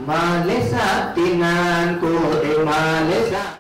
Malesa tinanku Malesa.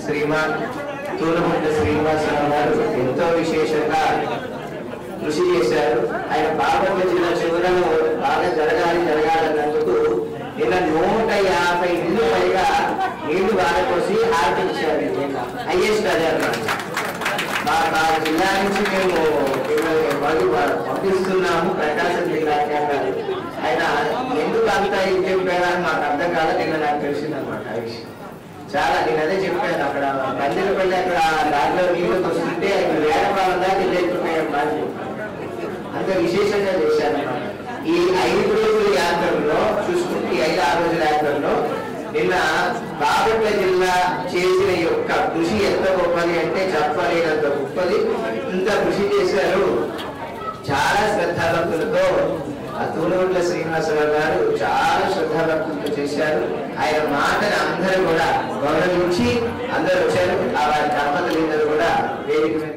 Shriman తూలముండ Srinivasarao గారు ఎంతో విశేషంగా కృషి చేశారు. ఆయన బాపట్ల జిల్లా చివరలో బాగా జరగాలన్నందుకు నిన్న 150 ఇళ్ళు పైగా నీళ్లు వారపోసి ఆర్పించారు. హైయెస్ట్ అదే అన్నమాట. మా జిల్లా నుంచి మేము పంపిస్తున్నాము ప్రకాశం జిల్లా కేంద్రాలు. ఆయన ఎందుకు అంతా ఏం చెప్పారని మాకు అర్థం కాదు. నిన్న నాకు తెలిసిందన్నమాట ఆ విషయం. చాలా నేను అదే చెప్పాను. అక్కడ బందిరపల్లి అక్కడ దాంట్లో నీళ్ళకి వస్తుంటే ఆయన వేడపాలం దాకా వెళ్ళిపోయాం. అంత విశేషంగా చేశారన్నమాట. ఈ 5 రోజుల యాత్రలో చూసుకుంటే ఈ 5-6 రోజుల యాత్రలో నిన్న బాపట్ల జిల్లా చేసిన యొక్క కృషి ఎంత గొప్పది అంటే చెప్పలేనంత గొప్పది. ఇంత కృషి చేశారు. చాలా శ్రద్ధాభక్తులతో తూలముండ్ల శ్రీనివాసరావు గారు చాలా శ్రద్ధాభక్తులతో చేశారు. ఆయన మాటను అందరూ కూడా గౌరవించి అందరూ వచ్చారు. ఆ వారి దంపతులందరూ కూడా వేదిక మీద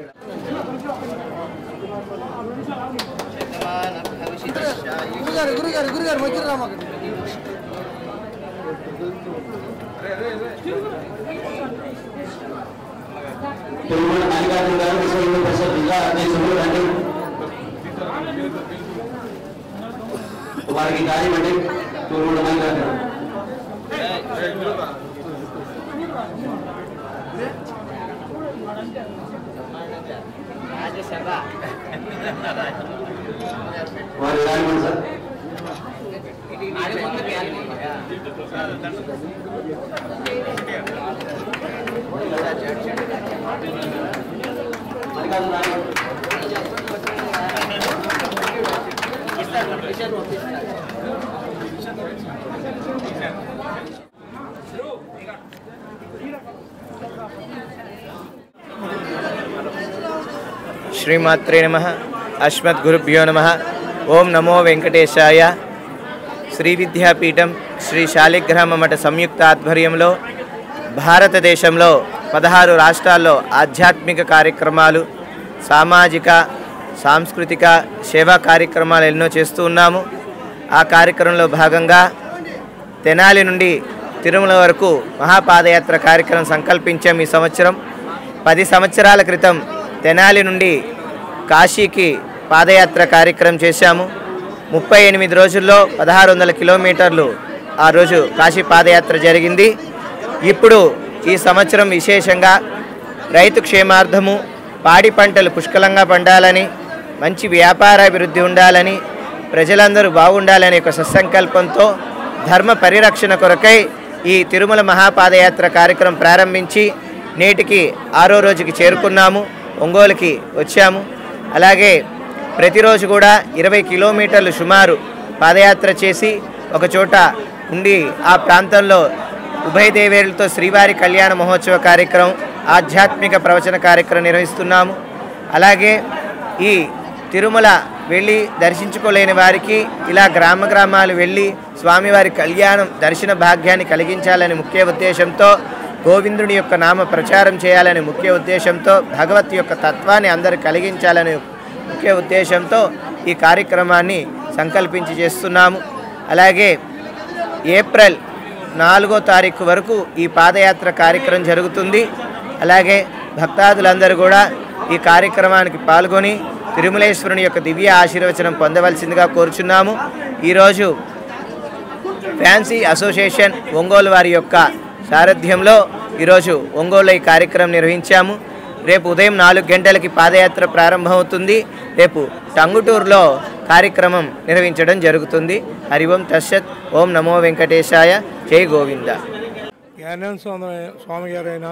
మల్లికార్జున గారు విశ్వ హిందూ పరిషత్ జిల్లా అధ్యక్షులు రండి. వారికి కానివ్వండి. తూర్పుడు మల్లికార్జున వారి కానివ్వండి సార్. శ్రీమాత్రే నమః. అస్మద్గురుభ్యో నమః. ఓం నమో వెంకటేశాయ. శ్రీ విద్యాపీఠం శ్రీ శాలిగ్రామ మఠ సంయుక్త ఆధ్వర్యంలో భారతదేశంలో 16 రాష్ట్రాల్లో ఆధ్యాత్మిక కార్యక్రమాలు, సామాజిక, సాంస్కృతిక, సేవా కార్యక్రమాలు ఎన్నో చేస్తూ ఉన్నాము. ఆ కార్యక్రమంలో భాగంగా తెనాలి నుండి తిరుమల వరకు మహాపాదయాత్ర కార్యక్రమం సంకల్పించాం. ఈ సంవత్సరం 10 సంవత్సరాల క్రితం తెనాలి నుండి కాశీకి పాదయాత్ర కార్యక్రమం చేశాము. 38 రోజుల్లో 1600 కిలోమీటర్లు ఆ రోజు కాశీ పాదయాత్ర జరిగింది. ఇప్పుడు ఈ సంవత్సరం విశేషంగా రైతు క్షేమార్థము, పాడి పంటలు పుష్కలంగా పండాలని, మంచి వ్యాపారాభివృద్ధి ఉండాలని, ప్రజలందరూ బాగుండాలనే ఒక సత్సంకల్పంతో ధర్మ పరిరక్షణ కొరకై ఈ తిరుమల మహాపాదయాత్ర కార్యక్రమం ప్రారంభించి నేటికి 6వ రోజుకి చేరుకున్నాము. ఒంగోలుకి వచ్చాము. అలాగే ప్రతిరోజు కూడా 20 కిలోమీటర్లు సుమారు పాదయాత్ర చేసి ఒక చోట ఉండి ఆ ప్రాంతంలో ఉభయ దేవేరులతో శ్రీవారి కళ్యాణ మహోత్సవ కార్యక్రమం, ఆధ్యాత్మిక ప్రవచన కార్యక్రమం నిర్వహిస్తున్నాము. అలాగే ఈ తిరుమల వెళ్ళి దర్శించుకోలేని వారికి ఇలా గ్రామాలు వెళ్ళి స్వామివారి కళ్యాణం దర్శన భాగ్యాన్ని కలిగించాలని ముఖ్య ఉద్దేశంతో, గోవిందుడి యొక్క నామ ప్రచారం చేయాలని ముఖ్య ఉద్దేశంతో, భగవత్ యొక్క తత్వాన్ని అందరూ కలిగించాలని ముఖ్య ఉద్దేశంతో ఈ కార్యక్రమాన్ని సంకల్పించి చేస్తున్నాము. అలాగే ఏప్రిల్ 4వ తారీఖు వరకు ఈ పాదయాత్ర కార్యక్రమం జరుగుతుంది. అలాగే భక్తాదులందరూ కూడా ఈ కార్యక్రమానికి పాల్గొని తిరుమలేశ్వరుని యొక్క దివ్య ఆశీర్వచనం పొందవలసిందిగా కోరుచున్నాము. ఈరోజు ఫ్యాన్సీ అసోసియేషన్ ఒంగోలు వారి యొక్క సారథ్యంలో ఈరోజు ఒంగోలులో ఈ కార్యక్రమం నిర్వహించాము. రేపు ఉదయం 4 గంటలకి పాదయాత్ర ప్రారంభమవుతుంది. రేపు టంగుటూరులో కార్యక్రమం నిర్వహించడం జరుగుతుంది. హరి ఓం తస్సత్. ఓం నమో వెంకటేశాయ. జై గోవింద. జ్ఞానానంద స్వామి గారైన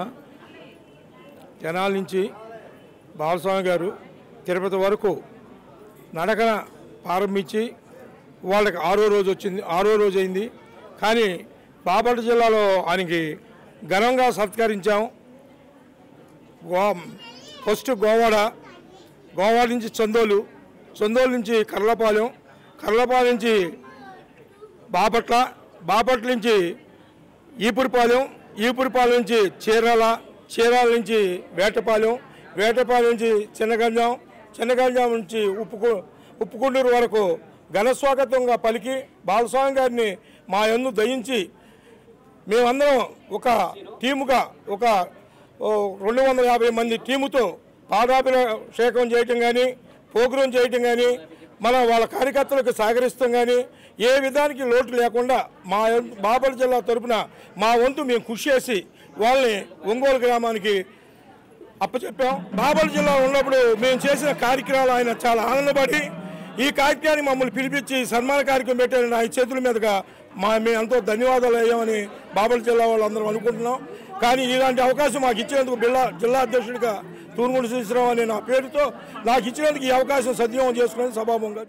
తెనాలి నుంచి బాలస్వామి గారు తిరుపతి వరకు నడకన ప్రారంభించి వాళ్ళకి 6వ రోజు అయింది. కానీ బాపట్ల జిల్లాలో ఆయనకి ఘనంగా సత్కరించాం. ఫస్ట్ గోవాడ నుంచి చందోలు నుంచి కర్లపాలెం నుంచి బాపట్ల నుంచి ఈపురిపాలెం నుంచి చీరాల నుంచి వేటపాలెం నుంచి చిన్నగంజాం నుంచి ఉప్పుకొండూరు వరకు ఘనస్వాగతంగా పలికి బాలస్వామి గారిని మా యందు దయించి మేమందరం ఒక టీముగా ఒక 250 మంది టీముతో పాదాభిషేకం చేయటం కానీ ప్రోగ్రాం చేయటం కానీ వాళ్ళ కార్యకర్తలకు సహకరిస్తాం కానీ ఏ విధానికి లోటు లేకుండా మా బాపట్ల జిల్లా తరపున మా వంతు మేము కృషి చేసి వాళ్ళని ఒంగోలు గ్రామానికి అప్పచెప్పాం. బాపట్ల జిల్లా ఉన్నప్పుడు మేము చేసిన కార్యక్రమాలు ఆయన చాలా ఆనందపడి ఈ కార్యక్రమాన్ని మమ్మల్ని పిలిపించి సన్మాన కార్యక్రమం పెట్టారని ఆయన చేతుల మీదుగా మేము ఎంతో ధన్యవాదాలు అయ్యామని బాపట్ల జిల్లా వాళ్ళందరం అనుకుంటున్నాం. కానీ ఇలాంటి అవకాశం మాకు ఇచ్చినందుకు జిల్లా అధ్యక్షుడిగా తూర్మూడి శ్రీశ్రావు అనే నా పేరుతో నాకు ఇచ్చినందుకు ఈ అవకాశం సద్వినియోగం చేసుకుని సభాముఖంగా